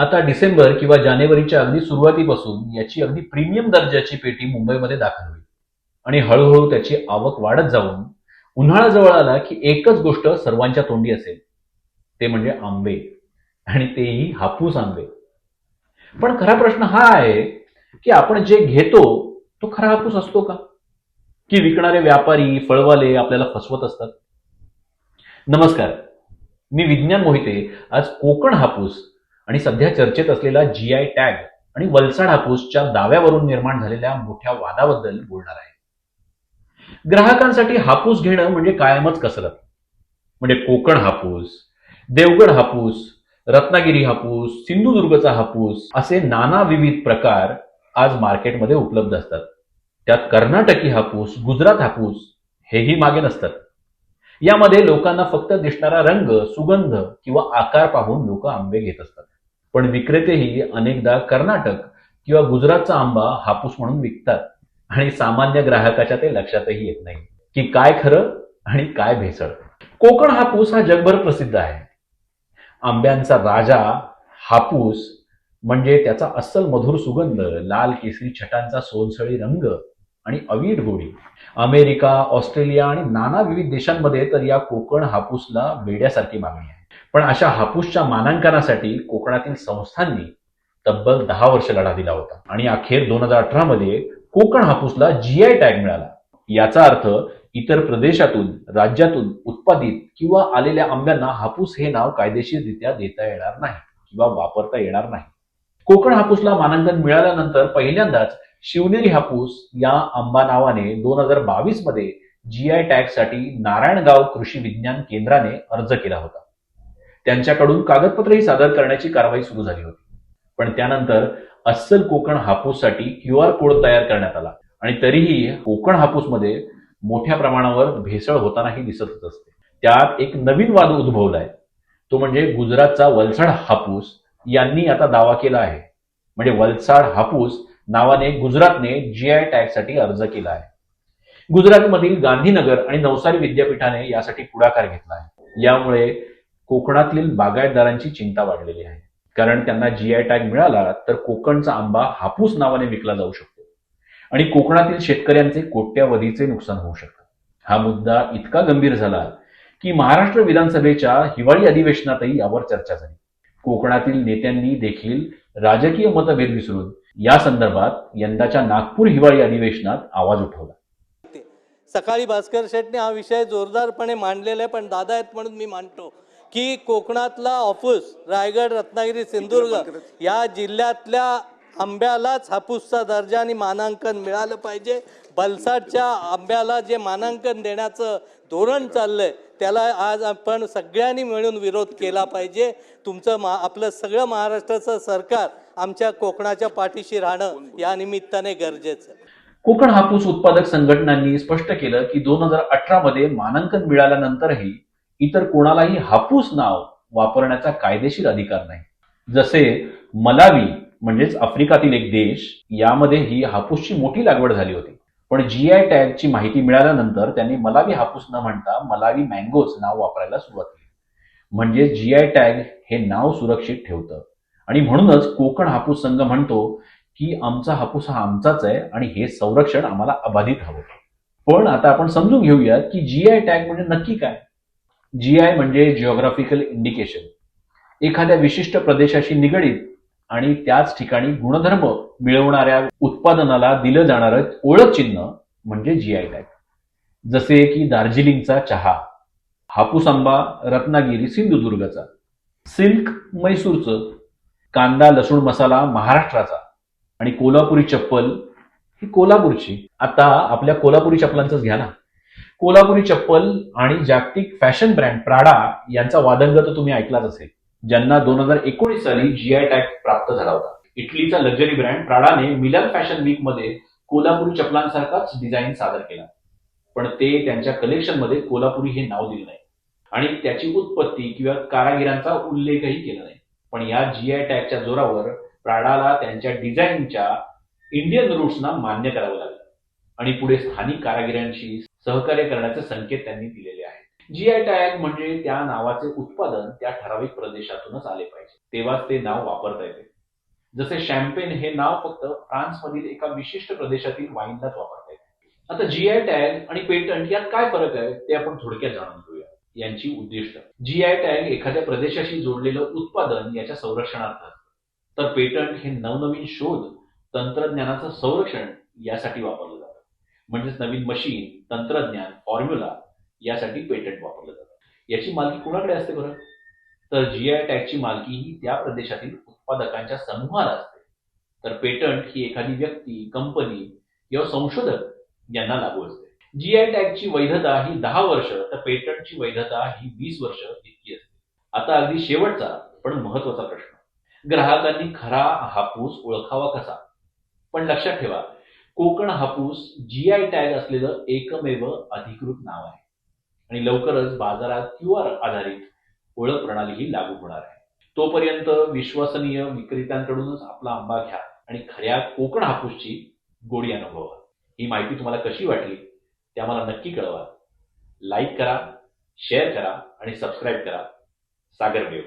आता डिसेंबर किंवा जानेवारीच्या अगदी सुरुवातीपासून याची अगदी प्रीमियम दर्जाची पेटी मुंबईमध्ये दाखल होईल आणि हळूहळू त्याची आवक वाढत जाऊन उन्हाळा जवळ आला की एकच गोष्ट सर्वांच्या तोंडी असेल, ते म्हणजे आंबे, आणि तेही हापूस आंबे. पण खरा प्रश्न हा आहे की आपण जे घेतो तो खरा हापूस असतो का, की विकणारे व्यापारी फळवाले आपल्याला फसवत असतात? नमस्कार, मी विज्ञान मोहिते. आज कोकण हापूस आणि सध्या चर्चेत असलेला जीआय टॅग आणि वलसाड हापूसच्या दाव्यावरून निर्माण झालेल्या मोठ्या वादाबद्दल बोलणार आहे. ग्राहकांसाठी हापूस घेणं म्हणजे कायमच कसरत. म्हणजे कोकण हापूस, देवगड हापूस, रत्नागिरी हापूस, सिंधुदुर्गचा हापूस असे नाना विविध प्रकार आज मार्केटमध्ये उपलब्ध असतात. त्यात कर्नाटकी हापूस, गुजरात हापूस हेही मागे नसतात. यामध्ये लोकांना फक्त दिसणारा रंग, सुगंध किंवा आकार पाहून लोक आंबे घेत असतात. पण विक्रेतेही अनेकदा कर्नाटक किंवा गुजरातचा आंबा हापूस म्हणून विकतात आणि सामान्य ग्राहकाच्या ते लक्षातही येत नाही की काय खरं आणि काय भेसळ. कोकण हापूस हा जगभर प्रसिद्ध आहे. आंब्यांचा राजा हापूस म्हणजे त्याचा अस्सल मधुर सुगंध, लाल केसरी छटांचा सोलसळी रंग आणि अवीट गोडी. अमेरिका, ऑस्ट्रेलिया आणि नाना विविध देशांमध्ये तर या कोकण हापूसला वेड्यासारखी मागणी आहे. पण अशा हापूसच्या मानांकनासाठी कोकणातील संस्थांनी तब्बल 10 वर्ष लढा दिला होता आणि अखेर 2018 मध्ये कोकण हापूसला जीआय टॅग मिळाला. याचा अर्थ इतर प्रदेशातून, राज्यातून उत्पादित किंवा आलेल्या आंब्यांना हापूस हे नाव कायदेशीररित्या देता येणार नाही किंवा वापरता येणार नाही. कोकण हापूसला मानांकन मिळाल्यानंतर पहिल्यांदाच शिवनेरी हापूस या आंबा नावाने 2022 मध्ये जीआय टॅग साठी नारायणगाव कृषी विज्ञान केंद्राने अर्ज केला होता. त्यांच्याकडून कागदपत्रही सादर करण्याची कारवाई सुरू झाली होती. पण त्यानंतर अस्सल कोकण हापूससाठी क्यूआर कोड तयार करण्यात आला आणि तरीही कोकण हापूसमध्ये मोठ्या प्रमाणावर भेसळ होतानाही दिसतच असते. त्यात एक नवीन वाद उद्भवलाय, तो म्हणजे गुजरातचा वलसाड हापूस यांनी आता दावा केला आहे. म्हणजे वलसाड हापूस नावाने गुजरातने जीआय टॅग साठी अर्ज केला आहे. गुजरातमधील गांधीनगर आणि नवसारी विद्यापीठाने यासाठी पुढाकार घेतला आहे. यामुळे कोकणातील बागायतदारांची चिंता वाढलेली आहे, कारण त्यांना जीआय टॅग मिळाला तर कोकणचा आंबा हापूस नावाने विकला जाऊ शकतो आणि कोकणातील शेतकऱ्यांचे कोट्यावधीचे नुकसान होऊ शकते. हा मुद्दा इतका गंभीर झाला की महाराष्ट्र विधानसभेच्या हिवाळी अधिवेशनातही यावर चर्चा झाली. कोकणातील नेत्यांनी देखील राजकीय मतभेद विसरून या संदर्भात यंदाच्या नागपूर हिवाळी अधिवेशनात आवाज उठवला. सकाळी भास्कर शेटने हा विषय जोरदारपणे मांडलेला आहे, पण दादा आहेत म्हणून मी मांडतो की कोकणातला हापूस रायगड, रत्नागिरी, सिंधुदुर्ग या जिल्ह्यातल्या आंब्यालाच हापूसचा दर्जा आणि मानांकन मिळालं पाहिजे. वलसाडच्या आंब्याला जे मानांकन देण्याचं धोरण चाललंय त्याला आज आपण सगळ्यांनी मिळून विरोध केला पाहिजे. आपलं सगळं महाराष्ट्राचं सरकार आमच्या कोकणाच्या पाठीशी राहणं या निमित्ताने गरजेचं आहे. कोकण हापूस उत्पादक संघटनांनी स्पष्ट केलं की 2018 मध्ये मानांकन मिळाल्यानंतरही इतर कोणालाही हापूस नाव वापरण्याचा कायदेशीर अधिकार नाही. जसे मलावी म्हणजेच आफ्रिकातील एक देश, यामध्ये ही हापूसची मोठी लागवड झाली होती. पण जीआय टॅगची माहिती मिळाल्यानंतर त्यांनी मलावी हापूस न म्हणता मलावी मँगोज नाव वापरायला सुरुवात केली. म्हणजे जीआय टॅग हे नाव सुरक्षित ठेवतं आणि म्हणूनच कोकण हापूस संघ म्हणतो की आमचा हापूस हा आमचाच आहे आणि हे संरक्षण आम्हाला अबाधित हवं. पण आता आपण समजून घेऊयात की जीआय टॅग म्हणजे नक्की काय. जीआय म्हणजे जिओग्राफिकल इंडिकेशन, एखाद्या विशिष्ट प्रदेशाशी निगडीत आणि त्याच ठिकाणी गुणधर्म मिळवणाऱ्या उत्पादनाला दिलं जाणारं ओळख चिन्ह म्हणजे जीआय टॅग. जसे की दार्जिलिंगचा चहा, हापूस आंबा रत्नागिरी सिंधुदुर्गचा, सिल्क मैसूरचं, कांदा लसूण मसाला महाराष्ट्राचा आणि कोल्हापुरी चप्पल ही कोल्हापूरची. आता आपल्या कोल्हापुरी चप्पलांचंच घ्या ना. कोल्हापुरी चप्पल आणि जागतिक फॅशन ब्रँड प्राडा यांचा वादंग तर तुम्ही ऐकलाच असेल, ज्यांना 2019 साली जीआय टॅग प्राप्त झाला होता. इटलीचा लक्झरी ब्रँड प्राडाने मिलन फॅशन वीक मध्ये कोल्हापुरी चप्पलांसारखाच डिझाईन सादर केला, पण ते त्यांच्या कलेक्शनमध्ये कोल्हापुरी हे नाव दिलं नाही आणि त्याची उत्पत्ती किंवा कारागिरांचा उल्लेखही केला नाही. पण या जीआय टॅगच्या जोरावर प्राडाला त्यांच्या डिझाईनच्या इंडियन रूट्सना मान्य करावं लागलं आणि पुढे स्थानिक कारागिरांशी सहकार्य करण्याचे संकेत त्यांनी दिलेले आहेत. जीआय टॅग म्हणजे त्या नावाचे उत्पादन त्या ठराविक प्रदेशातूनच आले पाहिजे, तेव्हाच ते नाव वापरता येते. जसे शॅम्पेन हे नाव फक्त फ्रान्समधील एका विशिष्ट प्रदेशातील वाईनलाच वापरता येते. आता जीआय टॅग आणि पेटंट यात काय फरक आहे ते आपण थोडक्यात जाणून घेऊया. यांची उद्दिष्ट. जीआय टॅग एखाद्या प्रदेशाशी जोडलेलं उत्पादन याच्या संरक्षणार्थ असतं, तर पेटंट हे नवनवीन शोध, तंत्रज्ञानाचं संरक्षण यासाठी वापरलं जातं. म्हणजेच नवीन मशीन, तंत्रज्ञान, फॉर्म्युला यासाठी पेटंट वापरलं जातं. याची मालकी कुणाकडे असते बरं? तर जीआय टॅगची मालकी ही त्या प्रदेशातील उत्पादकांच्या समूहाला असते. तर पेटंट ही एखादी व्यक्ती, कंपनी किंवा संशोधक यांना लागू असते. जीआय टॅगची वैधता ही 10 वर्ष, तर पेटंटची वैधता ही 20 वर्ष इतकी असते. आता अगदी शेवटचा पण महत्वाचा प्रश्न. ग्राहकांनी खरा हापूस ओळखावा कसा? पण लक्षात ठेवा, कोकण हापूस जीआय टॅग असलेलं एकमेव अधिकृत नाव आहे आणि लवकरच बाजारात क्यूआर आधारित ओळख प्रणालीही लागू होणार आहे. तोपर्यंत विश्वसनीय विक्रेत्यांकडूनच आपला आंबा घ्या आणि खऱ्या कोकण हापूसची गोडी अनुभवा. ही माहिती तुम्हाला कशी वाटली ते आम्हाला नक्की कळवा. लाईक करा, शेअर करा आणि सबस्क्राईब करा. सागर देव.